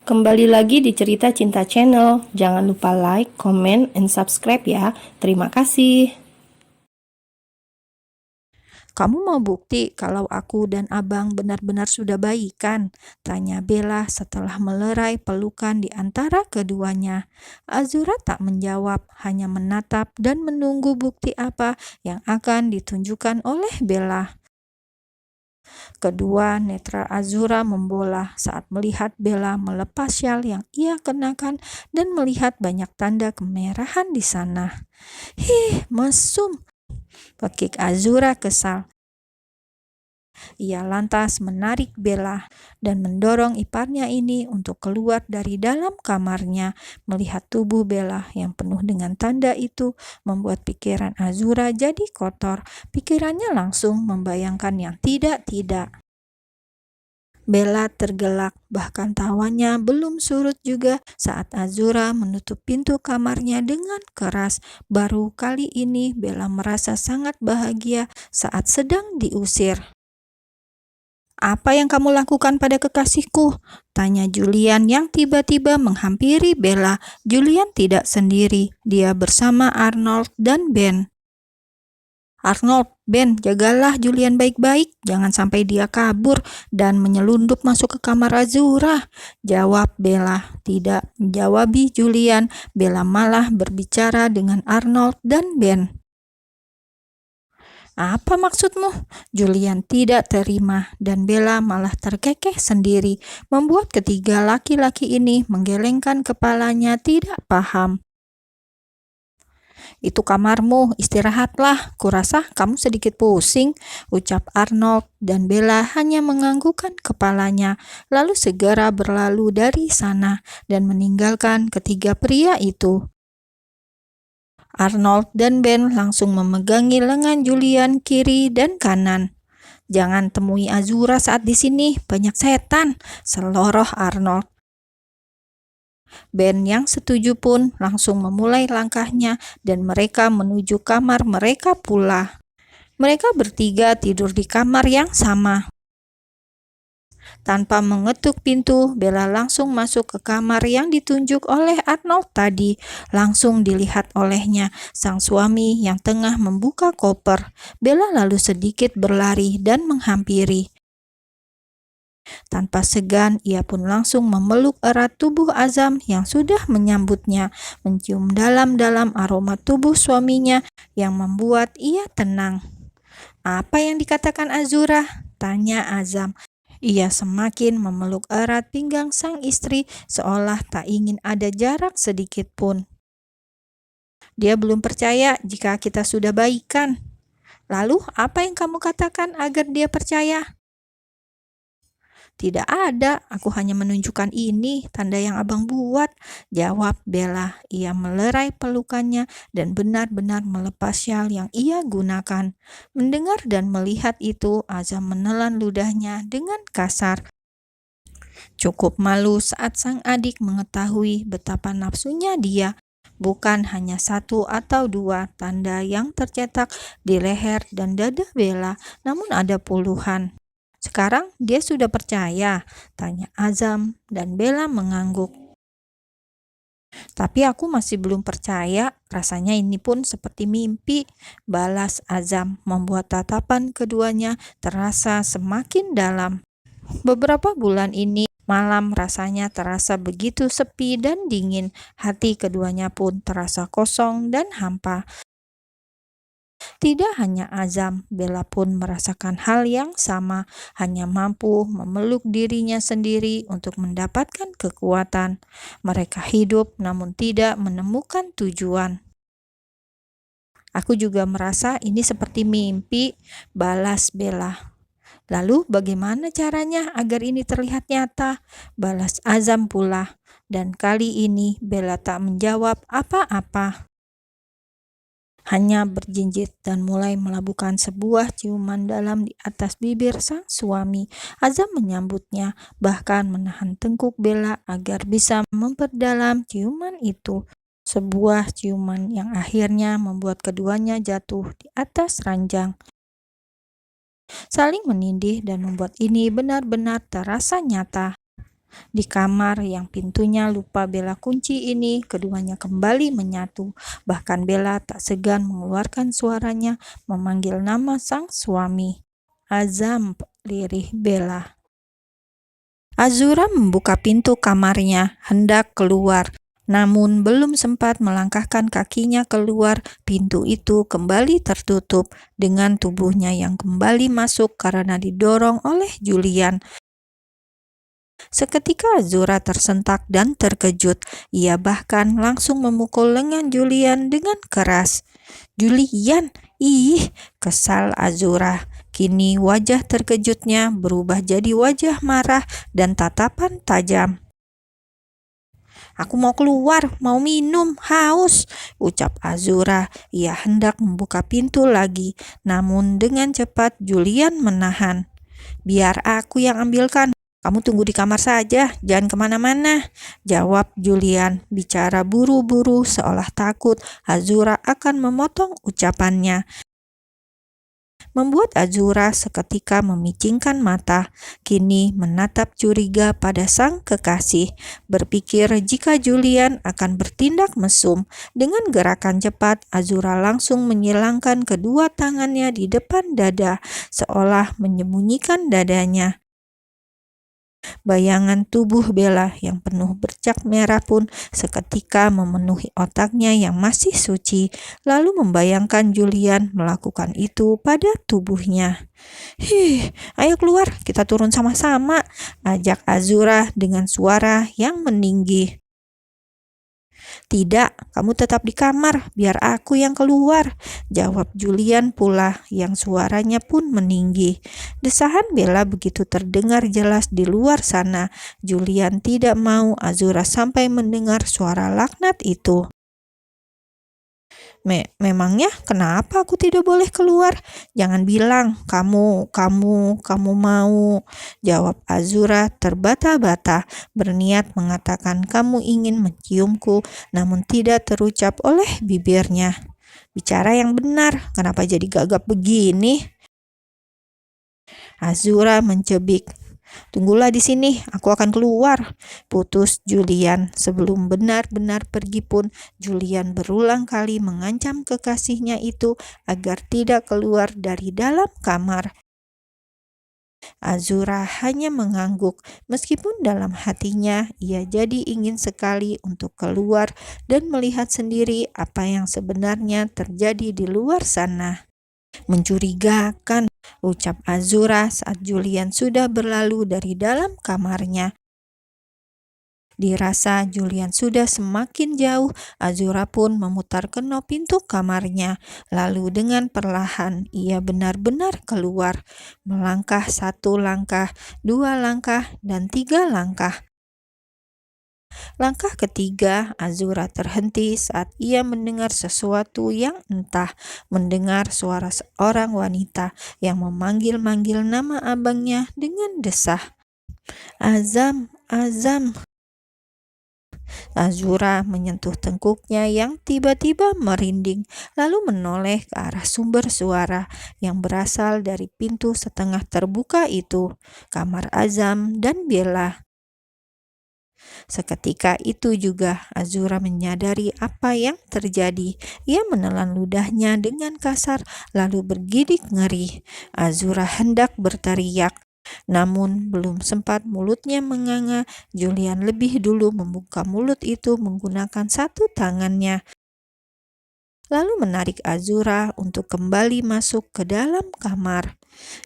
Kembali lagi di Cerita Cinta Channel. Jangan lupa like, comment, and subscribe ya. Terima kasih. "Kamu mau bukti kalau aku dan abang benar-benar sudah baikan?" tanya Bella setelah melerai pelukan di antara keduanya. Azura tak menjawab, hanya menatap dan menunggu bukti apa yang akan ditunjukkan oleh Bella. Kedua netra Azura membola saat melihat Bella melepas syal yang ia kenakan dan melihat banyak tanda kemerahan di sana. "Hih, mesum!" pekik Azura kesal. Ia lantas menarik Bella dan mendorong iparnya ini untuk keluar dari dalam kamarnya. Melihat tubuh Bella yang penuh dengan tanda itu membuat pikiran Azura jadi kotor. Pikirannya langsung membayangkan yang tidak-tidak. Bella tergelak, bahkan tawanya belum surut juga saat Azura menutup pintu kamarnya dengan keras. Baru kali ini Bella merasa sangat bahagia saat sedang diusir. "Apa yang kamu lakukan pada kekasihku?" tanya Julian yang tiba-tiba menghampiri Bella. Julian tidak sendiri, dia bersama Arnold dan Ben. "Arnold, Ben, jagalah Julian baik-baik, jangan sampai dia kabur dan menyelundup masuk ke kamar Azura," jawab Bella. Tidak menjawabi Julian, Bella malah berbicara dengan Arnold dan Ben. "Apa maksudmu?" Julian tidak terima dan Bella malah terkekeh sendiri, membuat ketiga laki-laki ini menggelengkan kepalanya tidak paham. "Itu kamarmu, istirahatlah. Kurasa kamu sedikit pusing," ucap Arnold, dan Bella hanya menganggukkan kepalanya, lalu segera berlalu dari sana dan meninggalkan ketiga pria itu. Arnold dan Ben langsung memegangi lengan Julian kiri dan kanan. "Jangan temui Azura saat di sini, banyak setan," seloroh Arnold. Ben yang setuju pun langsung memulai langkahnya dan mereka menuju kamar mereka pula. Mereka bertiga tidur di kamar yang sama. Tanpa mengetuk pintu, Bella langsung masuk ke kamar yang ditunjuk oleh Arnold tadi. Langsung dilihat olehnya, sang suami yang tengah membuka koper. Bella lalu sedikit berlari dan menghampiri. Tanpa segan, ia pun langsung memeluk erat tubuh Azam yang sudah menyambutnya, mencium dalam-dalam aroma tubuh suaminya yang membuat ia tenang. "Apa yang dikatakan Azura?" tanya Azam. Ia semakin memeluk erat pinggang sang istri seolah tak ingin ada jarak sedikit pun. "Dia belum percaya jika kita sudah baikan." "Lalu apa yang kamu katakan agar dia percaya?" "Tidak ada, aku hanya menunjukkan ini, tanda yang abang buat," jawab Bella. Ia melerai pelukannya dan benar-benar melepas syal yang ia gunakan. Mendengar dan melihat itu, Azam menelan ludahnya dengan kasar. Cukup malu saat sang adik mengetahui betapa nafsunya dia. Bukan hanya satu atau dua tanda yang tercetak di leher dan dada Bella, namun ada puluhan. "Sekarang dia sudah percaya?" tanya Azam, dan Bella mengangguk. "Tapi aku masih belum percaya, rasanya ini pun seperti mimpi," balas Azam, membuat tatapan keduanya terasa semakin dalam. Beberapa bulan ini malam rasanya terasa begitu sepi dan dingin. Hati keduanya pun terasa kosong dan hampa. Tidak hanya Azam, Bella pun merasakan hal yang sama, hanya mampu memeluk dirinya sendiri untuk mendapatkan kekuatan. Mereka hidup namun tidak menemukan tujuan. "Aku juga merasa ini seperti mimpi," balas Bella. "Lalu bagaimana caranya agar ini terlihat nyata?" balas Azam pula. Dan kali ini Bella tak menjawab apa-apa. Hanya berjinjit dan mulai melabuhkan sebuah ciuman dalam di atas bibir sang suami. Azam menyambutnya, bahkan menahan tengkuk Bella agar bisa memperdalam ciuman itu. Sebuah ciuman yang akhirnya membuat keduanya jatuh di atas ranjang. Saling menindih dan membuat ini benar-benar terasa nyata. Di kamar yang pintunya lupa Bella kunci ini, keduanya kembali menyatu. Bahkan Bella tak segan mengeluarkan suaranya memanggil nama sang suami. Azam, lirih Bella. Azura membuka pintu kamarnya, hendak keluar. Namun belum sempat melangkahkan kakinya keluar, pintu itu kembali tertutup dengan tubuhnya yang kembali masuk karena didorong oleh Julian. Seketika Azura tersentak dan terkejut. Ia bahkan langsung memukul lengan Julian dengan keras. "Julian, ih!" kesal Azura. Kini wajah terkejutnya berubah jadi wajah marah dan tatapan tajam. "Aku mau keluar, mau minum, haus," ucap Azura. Ia hendak membuka pintu lagi, namun dengan cepat Julian menahan. "Biar aku yang ambilkan. Kamu tunggu di kamar saja, jangan kemana-mana," jawab Julian, bicara buru-buru seolah takut Azura akan memotong ucapannya. Membuat Azura seketika memicingkan mata, kini menatap curiga pada sang kekasih, berpikir jika Julian akan bertindak mesum. Dengan gerakan cepat, Azura langsung menyilangkan kedua tangannya di depan dada, seolah menyembunyikan dadanya. Bayangan tubuh Bella yang penuh bercak merah pun seketika memenuhi otaknya yang masih suci, lalu membayangkan Julian melakukan itu pada tubuhnya. Ayo keluar, kita turun sama-sama," ajak Azura dengan suara yang meninggi. "Tidak, kamu tetap di kamar, biar aku yang keluar," jawab Julian pula yang suaranya pun meninggi. Desahan Bella begitu terdengar jelas di luar sana. Julian tidak mau Azura sampai mendengar suara laknat itu. Memangnya kenapa aku tidak boleh keluar? Jangan bilang kamu mau," jawab Azura terbata-bata, berniat mengatakan kamu ingin menciumku, namun tidak terucap oleh bibirnya. "Bicara yang benar, kenapa jadi gagap begini?" Azura mencebik. "Tunggulah di sini, aku akan keluar," putus Julian. Sebelum benar-benar pergi pun, Julian berulang kali mengancam kekasihnya itu agar tidak keluar dari dalam kamar. Azura hanya mengangguk, meskipun dalam hatinya ia jadi ingin sekali untuk keluar dan melihat sendiri apa yang sebenarnya terjadi di luar sana. "Mencurigakan," ucap Azura saat Julian sudah berlalu dari dalam kamarnya. Dirasa Julian sudah semakin jauh, Azura pun memutar kenop pintu kamarnya. Lalu dengan perlahan ia benar-benar keluar, melangkah 1 langkah, 2 langkah, dan 3 langkah. Langkah ketiga, Azura terhenti saat ia mendengar sesuatu yang entah, mendengar suara seorang wanita yang memanggil-manggil nama abangnya dengan desah. "Azam, Azam." Azura menyentuh tengkuknya yang tiba-tiba merinding, lalu menoleh ke arah sumber suara yang berasal dari pintu setengah terbuka itu, kamar Azam dan Bella. Seketika itu juga Azura menyadari apa yang terjadi. Ia menelan ludahnya dengan kasar lalu bergidik ngeri. Azura hendak berteriak, namun belum sempat mulutnya menganga, Julian lebih dulu membuka mulut itu menggunakan satu tangannya, lalu menarik Azura untuk kembali masuk ke dalam kamar.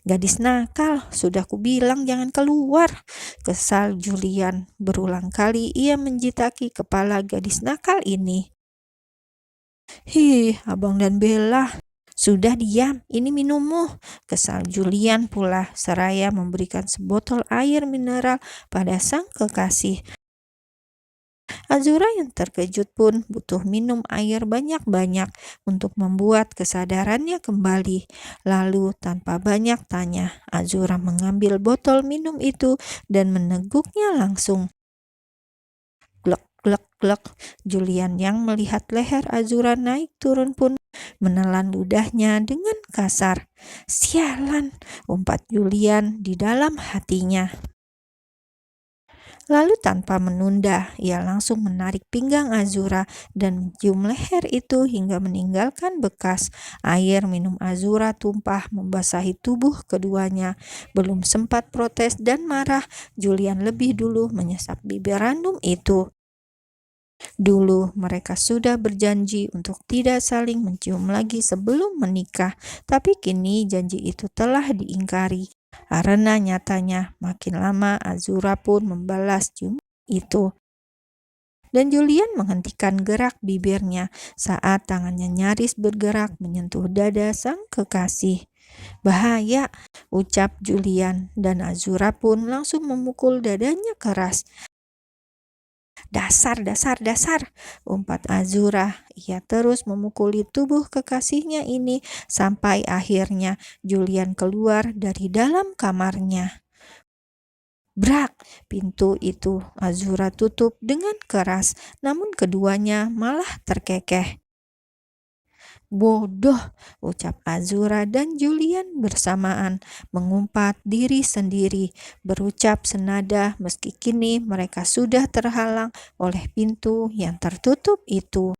"Gadis nakal, sudah kubilang jangan keluar," kesal Julian. Berulang kali ia menjitaki kepala gadis nakal ini. Abang dan Bella, sudah diam, ini minummu," kesal Julian pula, seraya memberikan sebotol air mineral pada sang kekasih. Azura yang terkejut pun butuh minum air banyak-banyak untuk membuat kesadarannya kembali. Lalu tanpa banyak tanya, Azura mengambil botol minum itu dan meneguknya langsung. Glek, glek, glek. Julian yang melihat leher Azura naik turun pun menelan ludahnya dengan kasar. "Sialan," umpat Julian di dalam hatinya. Lalu tanpa menunda, ia langsung menarik pinggang Azura dan mencium leher itu hingga meninggalkan bekas. Air minum Azura tumpah membasahi tubuh keduanya. Belum sempat protes dan marah, Julian lebih dulu menyesap bibir random itu. Dulu mereka sudah berjanji untuk tidak saling mencium lagi sebelum menikah, tapi kini janji itu telah diingkari. Karena nyatanya makin lama Azura pun membalas cium itu. Dan Julian menghentikan gerak bibirnya saat tangannya nyaris bergerak menyentuh dada sang kekasih. "Bahaya," ucap Julian, dan Azura pun langsung memukul dadanya keras. "Dasar, dasar, dasar," umpat Azura. Ia terus memukuli tubuh kekasihnya ini sampai akhirnya Julian keluar dari dalam kamarnya. Brak! Pintu itu Azura tutup dengan keras, namun keduanya malah terkekeh. "Bodoh," ucap Azura dan Julian bersamaan, mengumpat diri sendiri, berucap senada meski kini mereka sudah terhalang oleh pintu yang tertutup itu.